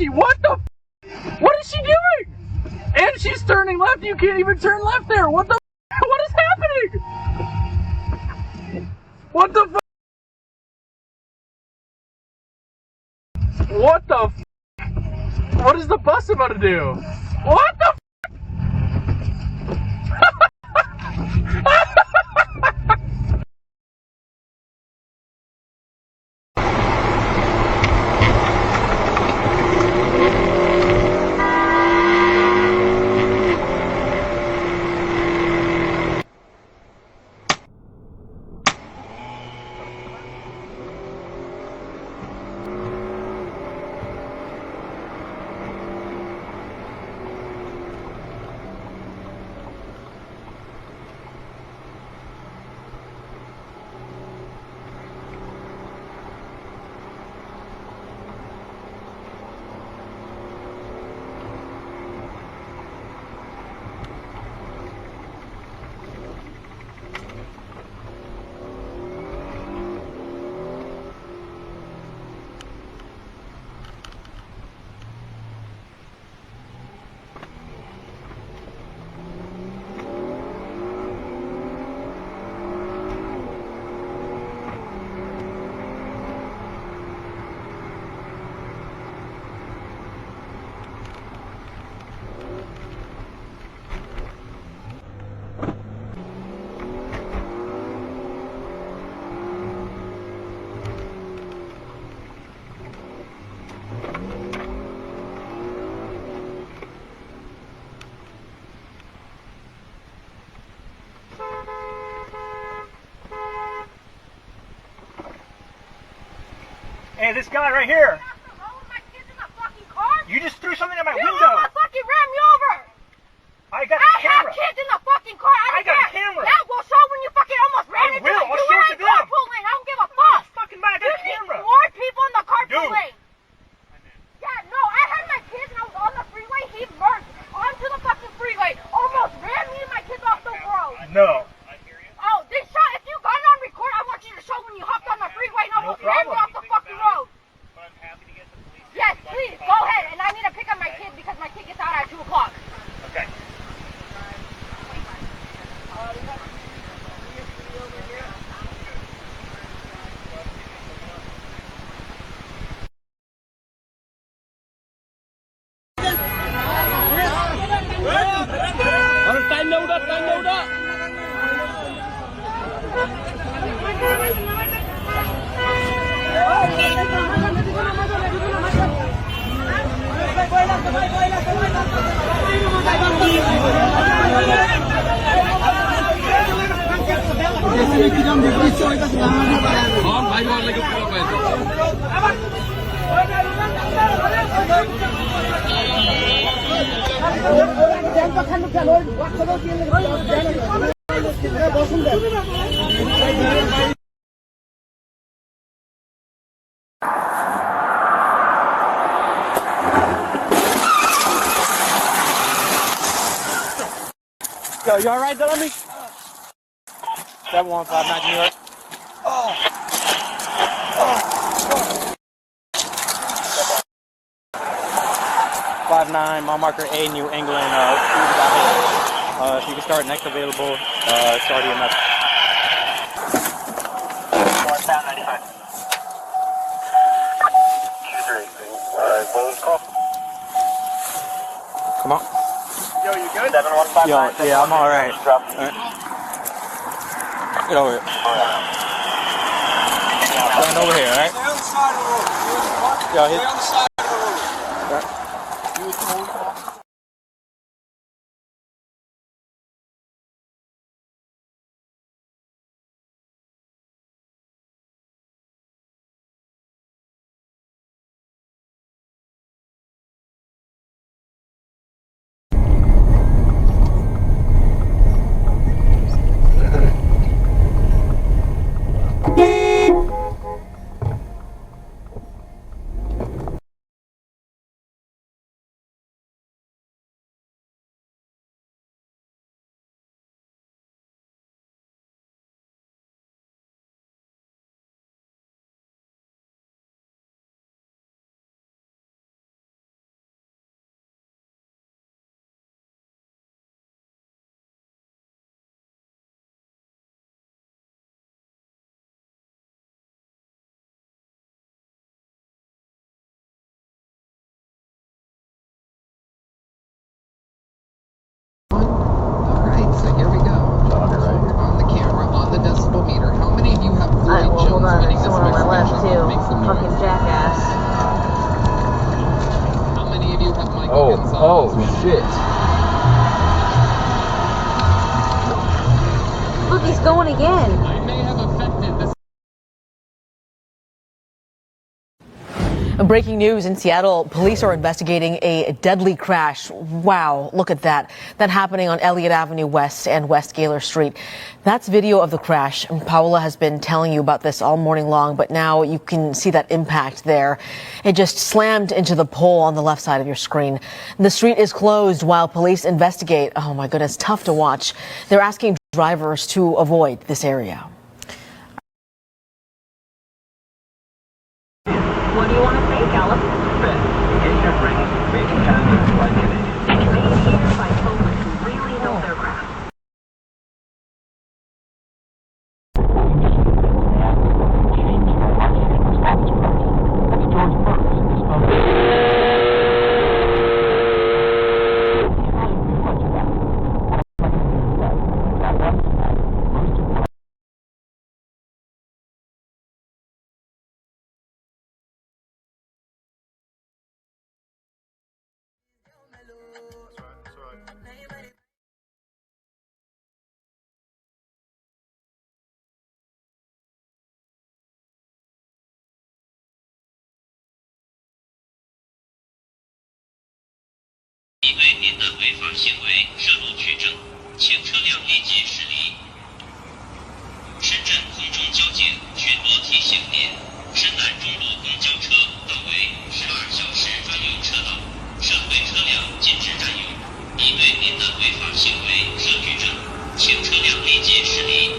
crazy. What the What is she doing? And she's turning left. You can't even turn left there. What the What is happening? What the What the What is the bus about to do? What the Hey, this guy right here. My kids in the fucking car? You just threw something at my You window. almost fucking ran me over. I got I a camera. have kids in the fucking car. I got a care. camera. That will show when you fucking almost ran I into will. me. I'll You show were it in to them. carpool lane. I don't give a fuck. Fucking man, I got a camera. More people in the carpool Dude. lane. Yeah, no, I had my kids and I was on the freeway. He merged onto the fucking freeway. Almost ran me and my kids off the road. No. Oh, this shot, if you got it on record, I want you to show when you hopped on the freeway and almost ran me off the fucking road. Yes, please, go ahead. And I need to pick up my kid because my kid gets out at 2 o'clock. Okay. Time load up, time load up. भाई वाले को पूरा पैसा Yo, you alright, Dummy? 715 New York. 59, mile marker A, New England. If you can start next available, start EMS. Northbound 95. Come on. Yo, you good? 715. Yo, yeah, I'm alright. Get over here. Stand over here, alright? Stay on the side of the road. Yo, Stay on the side. shit. Look, he's going again. I may have affected this. Breaking news in Seattle, police are investigating a deadly crash. Wow, look at that. That happening on Elliott Avenue West and West Gaylor Street. That's video of the crash. And Paola has been telling you about this all morning long, but now you can see that impact there. It just slammed into the pole on the left side of your screen. The street is closed while police investigate. Oh my goodness, tough to watch. They're asking drivers to avoid this area. What do you want to say, Caleb? Get your bringing baby cannabis like it is. Made here by folks who really know their craft.已对您的违法行为摄入取证，请车辆立即驶离。深圳空中交警巡逻提醒您：深南中路公交车等为12小时专用车道，社会车辆禁止占用。已对您的违法行为摄取证，请车辆立即驶离。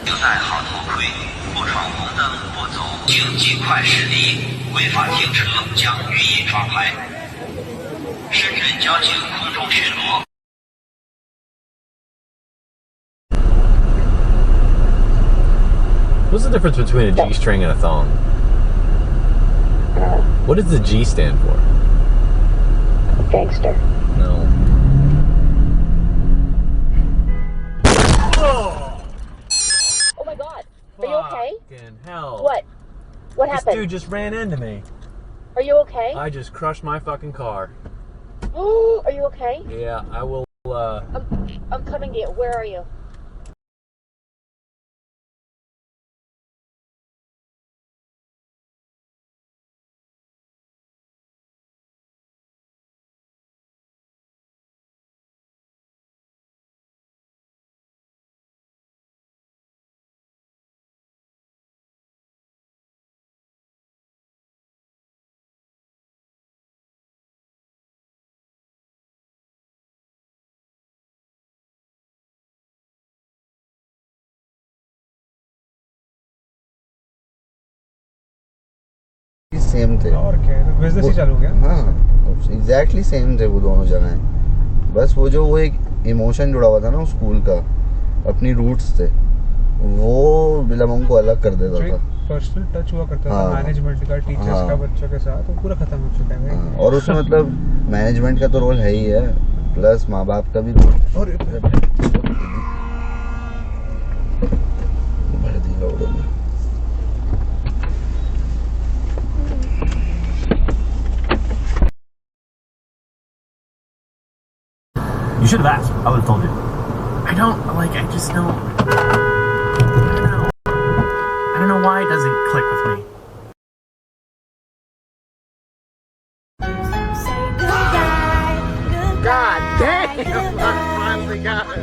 请戴好头盔，不闯红灯不走，请尽快驶离。违法停车将予以抓拍。深圳交警空中巡逻。What's the difference between a G-string and a thong? What does the G stand for? Gangster. No. Oh my God. Are you okay? Fucking hell. What? What This happened? dude just ran into me. Are you okay? I just crushed my fucking car. Are you okay? Yeah, I will, I'm coming to you. Where are you? Same थे और क्या है, तो business ही चालू हो गया। हाँ exactly same थे वो दोनों जगहें, बस वो जो वो एक इमोशन जुड़ा हुआ था ना उस स्कूल का, अपनी रूट्स से, वो बिलमों को अलग कर देता था। पर्सनल टच हुआ करता था मैनेजमेंट का टीचर्स का बच्चों के साथ, वो पूरा खत्म हो चुका है। और उसमें मतलब मैनेजमेंट का तो रोल है ही है, प्लस माँ बाप का भी रोल। और You should have asked. I would have told you. I don't, like, I just don't, I don't know why it doesn't click with me. God damn! I finally got it.